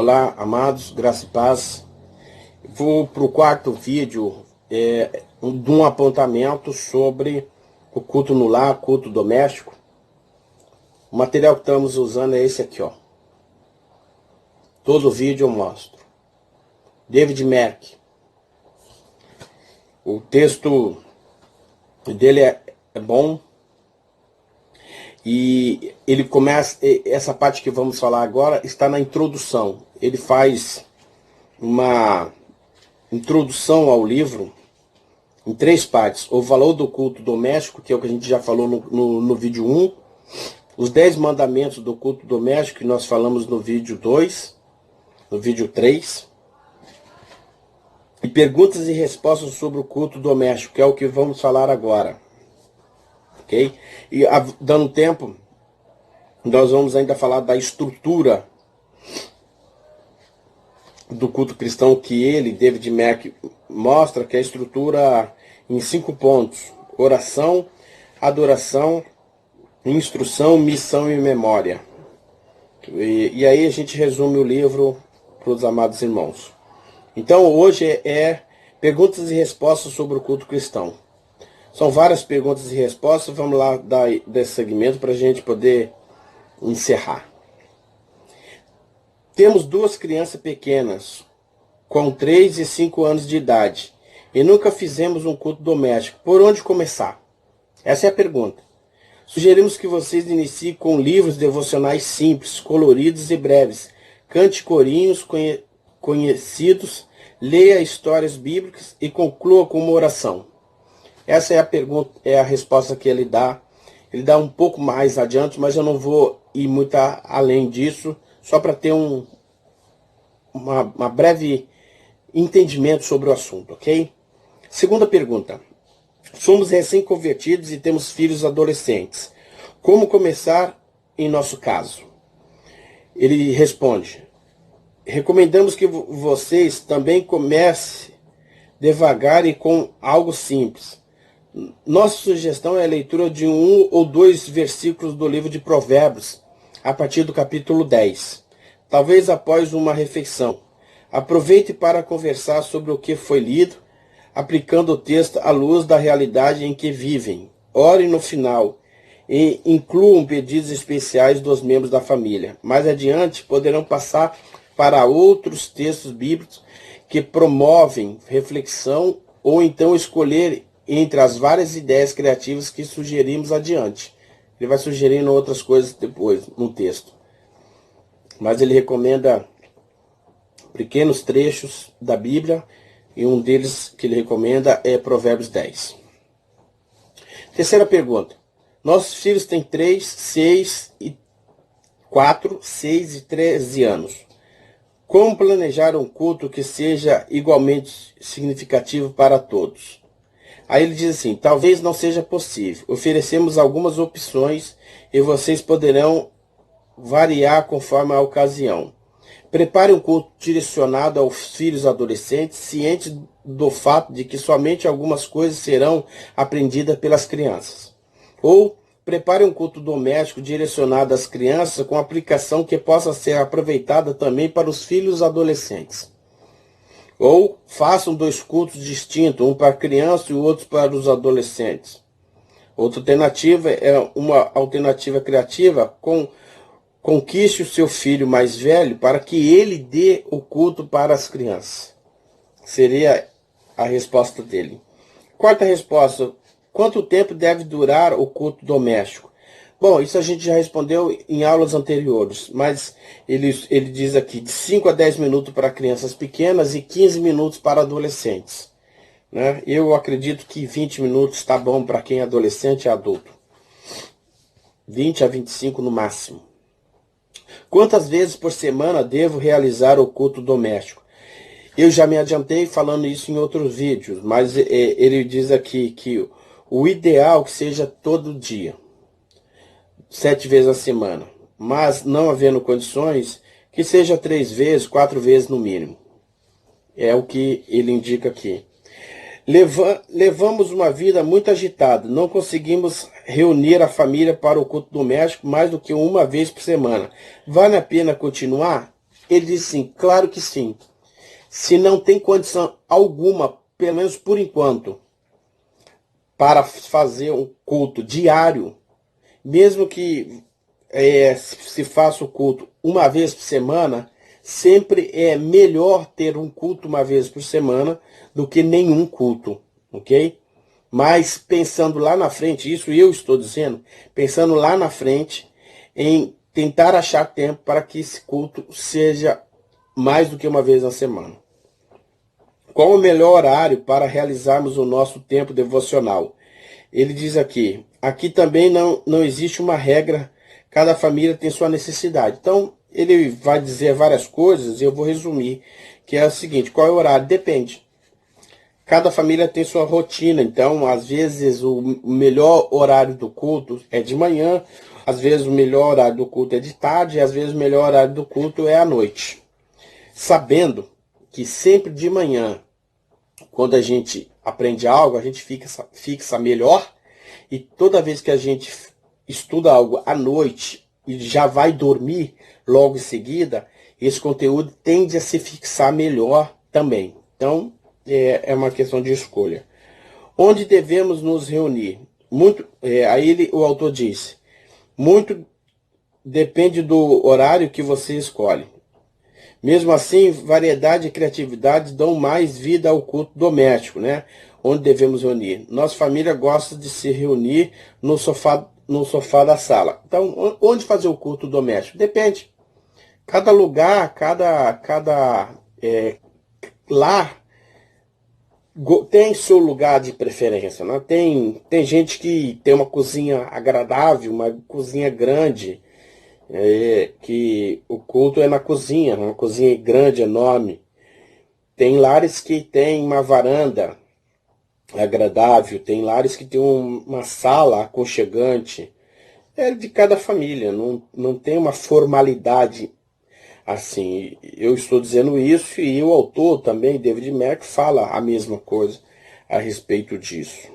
Olá, amados, graça e paz. Vou para o quarto vídeo de um apontamento sobre o culto no lar, culto doméstico. O material que estamos usando é esse aqui, ó. Todo vídeo eu mostro. David Merck. O texto dele é bom. E ele começa, essa parte que vamos falar agora está na introdução. Ele faz uma introdução ao livro em 3 partes. O valor do culto doméstico, que é o que a gente já falou no vídeo 1. Os 10 mandamentos do culto doméstico, que nós falamos no vídeo 2. No vídeo 3. E perguntas e respostas sobre o culto doméstico, que é o que vamos falar agora. Ok? E dando tempo, nós vamos ainda falar da estrutura do culto cristão que ele, David Merck, mostra, que é a estrutura em 5 pontos: oração, adoração, instrução, missão e memória. E aí a gente resume o livro para os amados irmãos. Então hoje é perguntas e respostas sobre o culto cristão. São várias perguntas e respostas. Vamos lá dar desse segmento para a gente poder encerrar. Temos 2 crianças pequenas, com 3 e 5 anos de idade, e nunca fizemos um culto doméstico. Por onde começar? Essa é a pergunta. Sugerimos que vocês iniciem com livros devocionais simples, coloridos e breves. Cante corinhos conhecidos, leia histórias bíblicas e conclua com uma oração. Essa é a pergunta, é a resposta que ele dá. Ele dá um pouco mais adiante, mas eu não vou ir muito além disso, só para ter uma breve entendimento sobre o assunto, ok? Segunda pergunta. Somos recém-convertidos e temos filhos adolescentes. Como começar em nosso caso? Ele responde: recomendamos que vocês também comecem devagar e com algo simples. Nossa sugestão é a leitura de 1 ou 2 versículos do livro de Provérbios, a partir do capítulo 10. Talvez após uma refeição. Aproveite para conversar sobre o que foi lido, aplicando o texto à luz da realidade em que vivem. Ore no final e incluam pedidos especiais dos membros da família. Mais adiante, poderão passar para outros textos bíblicos que promovem reflexão, ou então escolher entre as várias ideias criativas que sugerimos adiante. Ele vai sugerindo outras coisas depois no texto. Mas ele recomenda pequenos trechos da Bíblia, e um deles que ele recomenda é Provérbios 10. Terceira pergunta. Nossos filhos têm 4, 6 e 13 anos. Como planejar um culto que seja igualmente significativo para todos? Aí ele diz assim: talvez não seja possível. Oferecemos algumas opções e vocês poderão variar conforme a ocasião. Prepare um culto direcionado aos filhos adolescentes, ciente do fato de que somente algumas coisas serão aprendidas pelas crianças. Ou prepare um culto doméstico direcionado às crianças, com aplicação que possa ser aproveitada também para os filhos adolescentes. Ou façam 2 cultos distintos, um para crianças e o outro para os adolescentes. Outra alternativa é uma alternativa criativa: conquiste o seu filho mais velho para que ele dê o culto para as crianças. Seria a resposta dele. Quarta resposta: quanto tempo deve durar o culto doméstico? Bom, isso a gente já respondeu em aulas anteriores, mas ele diz aqui de 5 a 10 minutos para crianças pequenas e 15 minutos para adolescentes. Né? Eu acredito que 20 minutos está bom para quem é adolescente e adulto. 20 a 25 no máximo. Quantas vezes por semana devo realizar o culto doméstico? Eu já me adiantei falando isso em outros vídeos, mas ele diz aqui que o ideal é que seja todo dia. 7 vezes a semana, mas não havendo condições, que seja 3 vezes, 4 vezes no mínimo. É o que ele indica aqui. Levamos uma vida muito agitada, não conseguimos reunir a família para o culto doméstico mais do que uma vez por semana. Vale a pena continuar? Ele disse sim, claro que sim. Se não tem condição alguma, pelo menos por enquanto, para fazer um culto diário, mesmo que se faça o culto uma vez por semana, sempre é melhor ter um culto uma vez por semana do que nenhum culto, ok? Mas pensando lá na frente, isso eu estou dizendo, pensando lá na frente em tentar achar tempo para que esse culto seja mais do que uma vez na semana. Qual o melhor horário para realizarmos o nosso tempo devocional? Ele diz aqui também não existe uma regra, cada família tem sua necessidade. Então, ele vai dizer várias coisas e eu vou resumir, que é o seguinte, qual é o horário? Depende. Cada família tem sua rotina, então, às vezes, o melhor horário do culto é de manhã, às vezes o melhor horário do culto é de tarde, e às vezes o melhor horário do culto é à noite. Sabendo que sempre de manhã, quando a gente aprende algo, a gente fixa melhor, e toda vez que a gente estuda algo à noite e já vai dormir logo em seguida, esse conteúdo tende a se fixar melhor também. Então, é uma questão de escolha. Onde devemos nos reunir? O autor disse, muito depende do horário que você escolhe. Mesmo assim, variedade e criatividade dão mais vida ao culto doméstico, né? Onde devemos reunir. Nossa família gosta de se reunir no sofá da sala. Então, onde fazer o culto doméstico? Depende. Cada lugar, cada lar tem seu lugar de preferência, né? Tem gente que tem uma cozinha agradável, uma cozinha grande, que o culto é na cozinha, uma cozinha grande, enorme. Tem lares que tem uma varanda agradável, tem lares que tem uma sala aconchegante. É de cada família, não tem uma formalidade assim. Eu estou dizendo isso e o autor também, David Mack, fala a mesma coisa a respeito disso.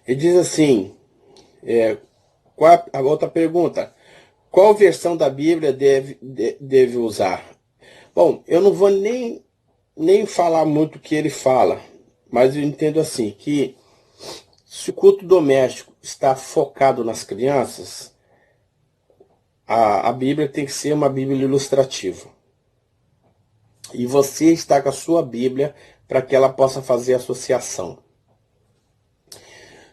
Ele diz assim, a outra pergunta, qual versão da Bíblia deve usar? Bom, eu não vou nem falar muito o que ele fala, mas eu entendo assim, que se o culto doméstico está focado nas crianças, a Bíblia tem que ser uma Bíblia ilustrativa. E você está com a sua Bíblia para que ela possa fazer associação.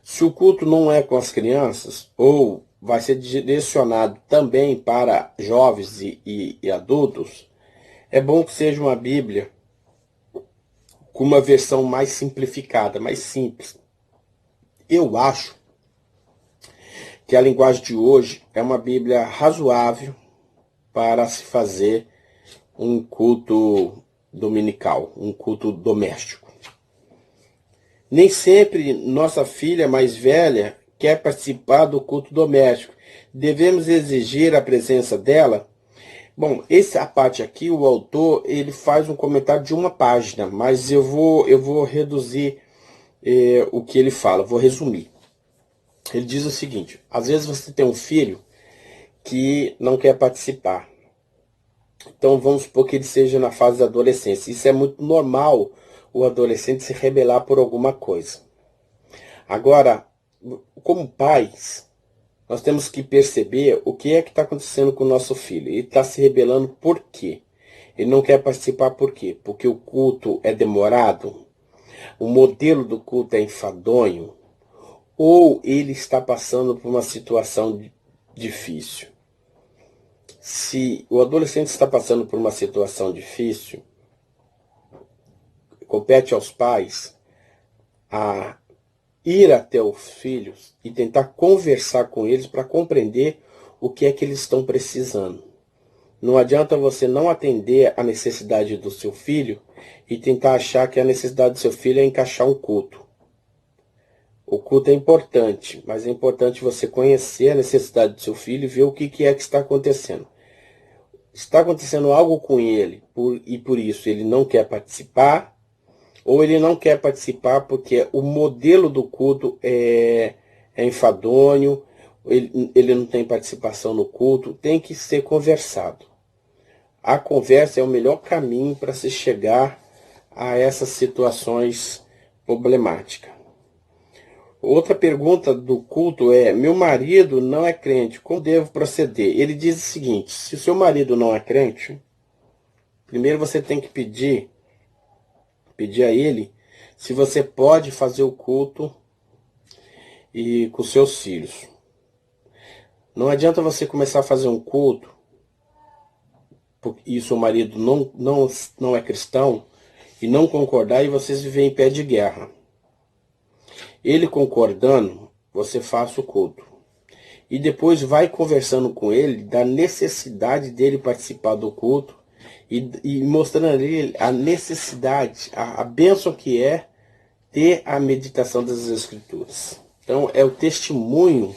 Se o culto não é com as crianças, ou vai ser direcionado também para jovens e adultos, é bom que seja uma Bíblia com uma versão mais simplificada, mais simples. Eu acho que a linguagem de hoje é uma Bíblia razoável para se fazer um culto dominical, um culto doméstico. Nem sempre nossa filha mais velha quer participar do culto doméstico. Devemos exigir a presença dela? Bom, essa parte aqui, o autor, ele faz um comentário de uma página, mas eu vou reduzir o que ele fala, vou resumir. Ele diz o seguinte, às vezes você tem um filho que não quer participar. Então vamos supor que ele seja na fase da adolescência. Isso é muito normal, o adolescente se rebelar por alguma coisa. Agora, como pais, nós temos que perceber o que é que está acontecendo com o nosso filho. Ele está se rebelando por quê? Ele não quer participar por quê? Porque o culto é demorado? O modelo do culto é enfadonho? Ou ele está passando por uma situação difícil? Se o adolescente está passando por uma situação difícil, compete aos pais a ir até os filhos e tentar conversar com eles para compreender o que é que eles estão precisando. Não adianta você não atender a necessidade do seu filho e tentar achar que a necessidade do seu filho é encaixar um culto. O culto é importante, mas é importante você conhecer a necessidade do seu filho e ver o que é que está acontecendo. Está acontecendo algo com ele e por isso ele não quer participar, ou ele não quer participar porque o modelo do culto é enfadonho, ele não tem participação no culto, tem que ser conversado. a conversa é o melhor caminho para se chegar a essas situações problemáticas. Outra pergunta do culto é: meu marido não é crente, como devo proceder? Ele diz o seguinte: se o seu marido não é crente, primeiro você tem que pedir a ele se você pode fazer o culto e com seus filhos. Não adianta você começar a fazer um culto e seu marido não é cristão e não concordar e vocês viverem em pé de guerra. Ele concordando, você faça o culto. E depois vai conversando com ele da necessidade dele participar do culto e mostrando a ele a necessidade, a bênção que é ter a meditação das Escrituras. Então, o testemunho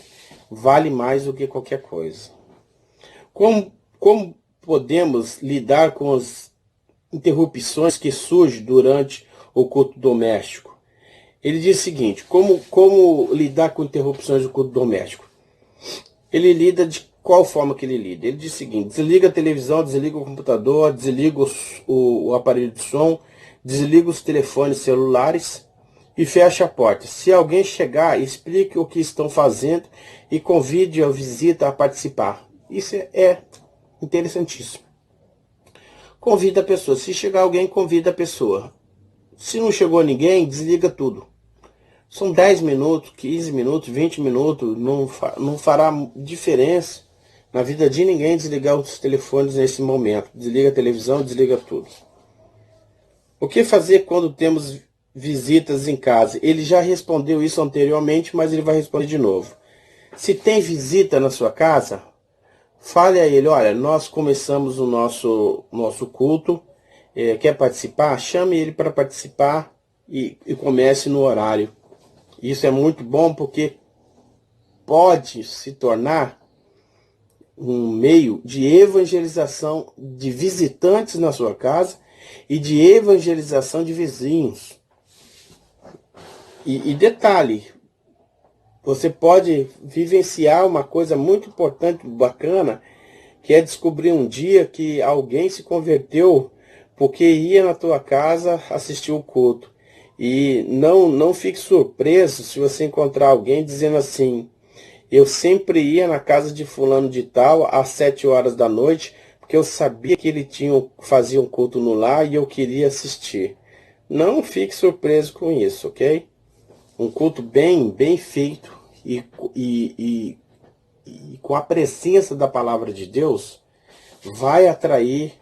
vale mais do que qualquer coisa. Como podemos lidar com as interrupções que surgem durante o culto doméstico? Ele diz o seguinte: como lidar com interrupções do culto doméstico? Ele lida de qual forma que ele lida? Ele diz o seguinte: desliga a televisão, desliga o computador, desliga o aparelho de som, desliga os telefones celulares e fecha a porta. Se alguém chegar, explique o que estão fazendo e convide a visita a participar. Isso é interessantíssimo. Convida a pessoa. Se chegar alguém, convida a pessoa. Se não chegou ninguém, desliga tudo. São 10 minutos, 15 minutos, 20 minutos, não fará diferença na vida de ninguém desligar os telefones nesse momento. Desliga a televisão, desliga tudo. O que fazer quando temos visitas em casa? Ele já respondeu isso anteriormente, mas ele vai responder de novo. Se tem visita na sua casa, fale a ele: olha, nós começamos o nosso culto, quer participar? Chame ele para participar e comece no horário. Isso é muito bom porque pode se tornar um meio de evangelização de visitantes na sua casa e de evangelização de vizinhos. E detalhe, você pode vivenciar uma coisa muito importante, bacana, que é descobrir um dia que alguém se converteu porque ia na tua casa assistir o culto. E não fique surpreso se você encontrar alguém dizendo assim: eu sempre ia na casa de fulano de tal às 7 horas da noite, porque eu sabia que ele fazia um culto no lar e eu queria assistir. Não fique surpreso com isso, ok? Um culto bem feito e com a presença da palavra de Deus vai atrair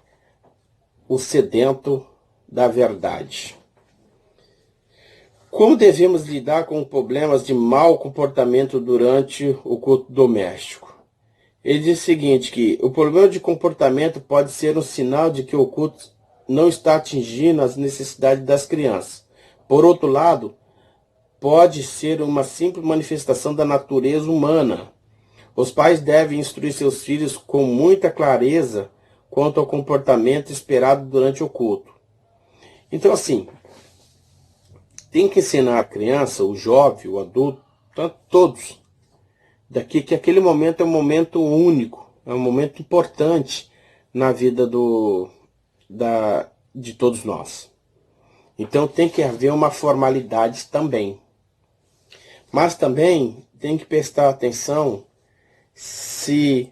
o sedento da verdade. Como devemos lidar com problemas de mau comportamento durante o culto doméstico? Ele diz o seguinte, que o problema de comportamento pode ser um sinal de que o culto não está atingindo as necessidades das crianças. Por outro lado, pode ser uma simples manifestação da natureza humana. Os pais devem instruir seus filhos com muita clareza quanto ao comportamento esperado durante o culto. Então, assim, tem que ensinar a criança, o jovem, o adulto, todos, que aquele momento é um momento único, é um momento importante na vida de todos nós. Então tem que haver uma formalidade também. Mas também tem que prestar atenção se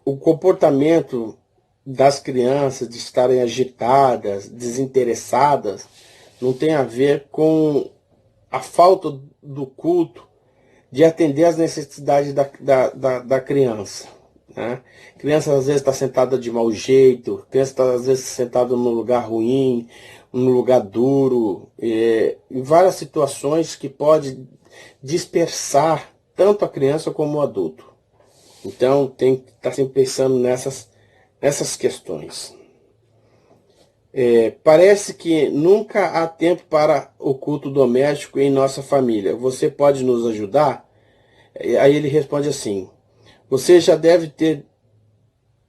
o comportamento das crianças de estarem agitadas, desinteressadas, não tem a ver com a falta do culto de atender às necessidades da criança. Né? A criança às vezes está sentada de mau jeito, a criança está às vezes sentada num lugar ruim, num lugar duro, em várias situações que pode dispersar tanto a criança como o adulto. Então tem que estar sempre pensando nessas questões. Parece que nunca há tempo para o culto doméstico em nossa família. Você pode nos ajudar? Aí ele responde assim: você já deve ter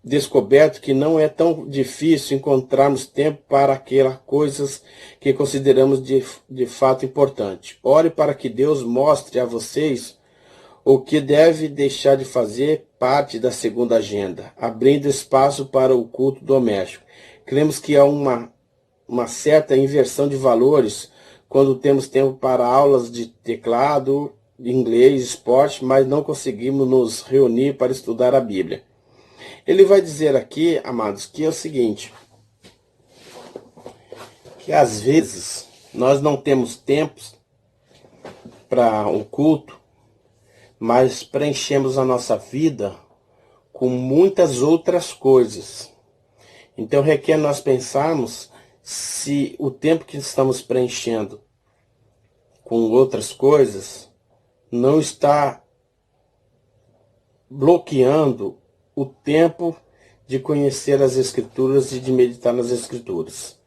descoberto que não é tão difícil encontrarmos tempo para aquelas coisas que consideramos de fato importante. Ore para que Deus mostre a vocês o que deve deixar de fazer parte da segunda agenda, abrindo espaço para o culto doméstico. Cremos que há uma certa inversão de valores quando temos tempo para aulas de teclado, de inglês, esporte, mas não conseguimos nos reunir para estudar a Bíblia. Ele vai dizer aqui, amados, que é o seguinte, que às vezes nós não temos tempo para um culto, mas preenchemos a nossa vida com muitas outras coisas. Então requer nós pensarmos se o tempo que estamos preenchendo com outras coisas não está bloqueando o tempo de conhecer as Escrituras e de meditar nas Escrituras.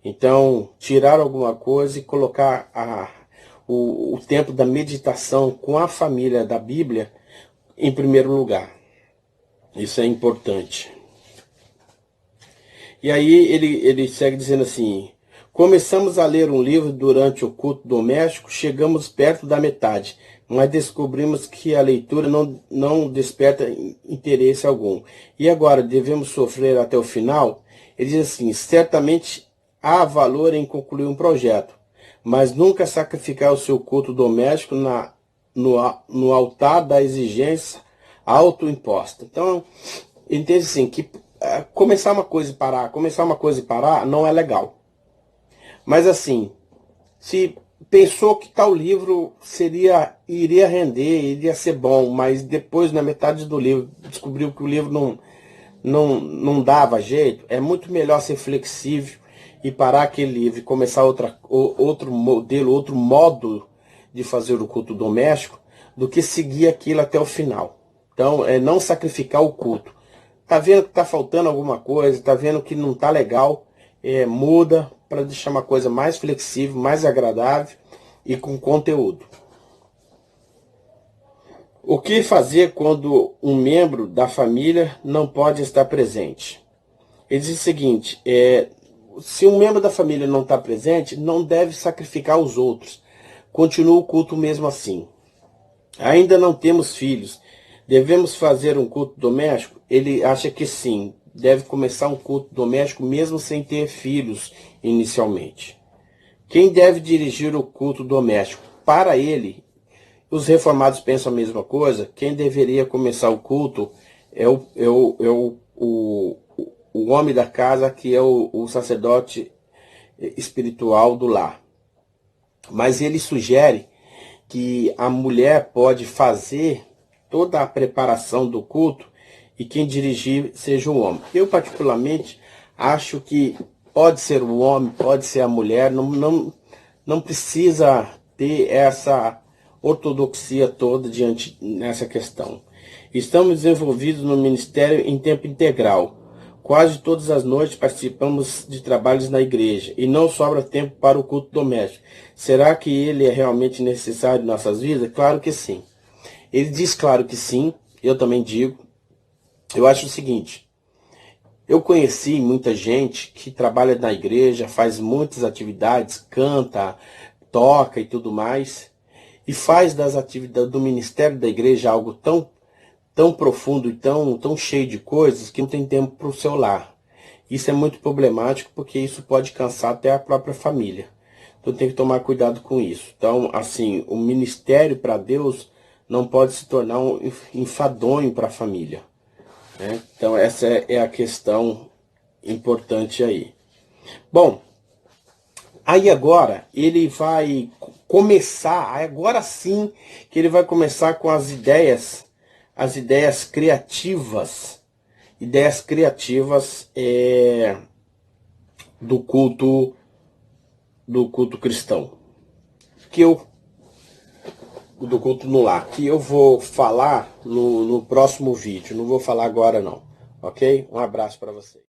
Então, tirar alguma coisa e colocar o tempo da meditação com a família da Bíblia em primeiro lugar. Isso é importante. E aí ele segue dizendo assim: começamos a ler um livro durante o culto doméstico, chegamos perto da metade, mas descobrimos que a leitura não desperta interesse algum. E agora, devemos sofrer até o final? Ele diz assim: certamente há valor em concluir um projeto, mas nunca sacrificar o seu culto doméstico no altar da exigência autoimposta. Então, entende assim, que começar uma coisa e parar não é legal. Mas assim, se pensou que tal livro iria render, iria ser bom, mas depois na metade do livro descobriu que o livro não dava jeito, é muito melhor ser flexível e parar aquele livro e começar outro modelo, outro modo de fazer o culto doméstico, do que seguir aquilo até o final. Então, é não sacrificar o culto. Tá vendo que tá faltando alguma coisa, tá vendo que não tá legal, muda para deixar uma coisa mais flexível, mais agradável e com conteúdo. O que fazer quando um membro da família não pode estar presente? Ele diz o seguinte: se um membro da família não está presente, não deve sacrificar os outros. Continua o culto mesmo assim. Ainda não temos filhos. Devemos fazer um culto doméstico? Ele acha que sim. Deve começar um culto doméstico mesmo sem ter filhos inicialmente. Quem deve dirigir o culto doméstico? Para ele, os reformados pensam a mesma coisa. Quem deveria começar o culto é o homem da casa, que é o sacerdote espiritual do lar. Mas ele sugere que a mulher pode fazer toda a preparação do culto e quem dirigir seja o homem. Eu particularmente acho que pode ser o homem, pode ser a mulher, não precisa ter essa ortodoxia toda diante nessa questão. Estamos envolvidos no ministério em tempo integral. Quase todas as noites participamos de trabalhos na igreja e não sobra tempo para o culto doméstico. Será que ele é realmente necessário em nossas vidas? Claro que sim. Ele diz claro que sim, eu também digo. Eu acho o seguinte: eu conheci muita gente que trabalha na igreja, faz muitas atividades, canta, toca e tudo mais, e faz das atividades do ministério da igreja algo tão profundo e tão cheio de coisas que não tem tempo para o seu lar. Isso é muito problemático porque isso pode cansar até a própria família. Então tem que tomar cuidado com isso. Então, assim, o ministério para Deus não pode se tornar um enfadonho para a família, né? Então essa é a questão importante aí. Bom, aí agora ele vai começar, agora sim que ele vai começar com as ideias criativas, do culto cristão, do culto no lar, que eu vou falar no próximo vídeo, não vou falar agora não, ok? Um abraço para vocês.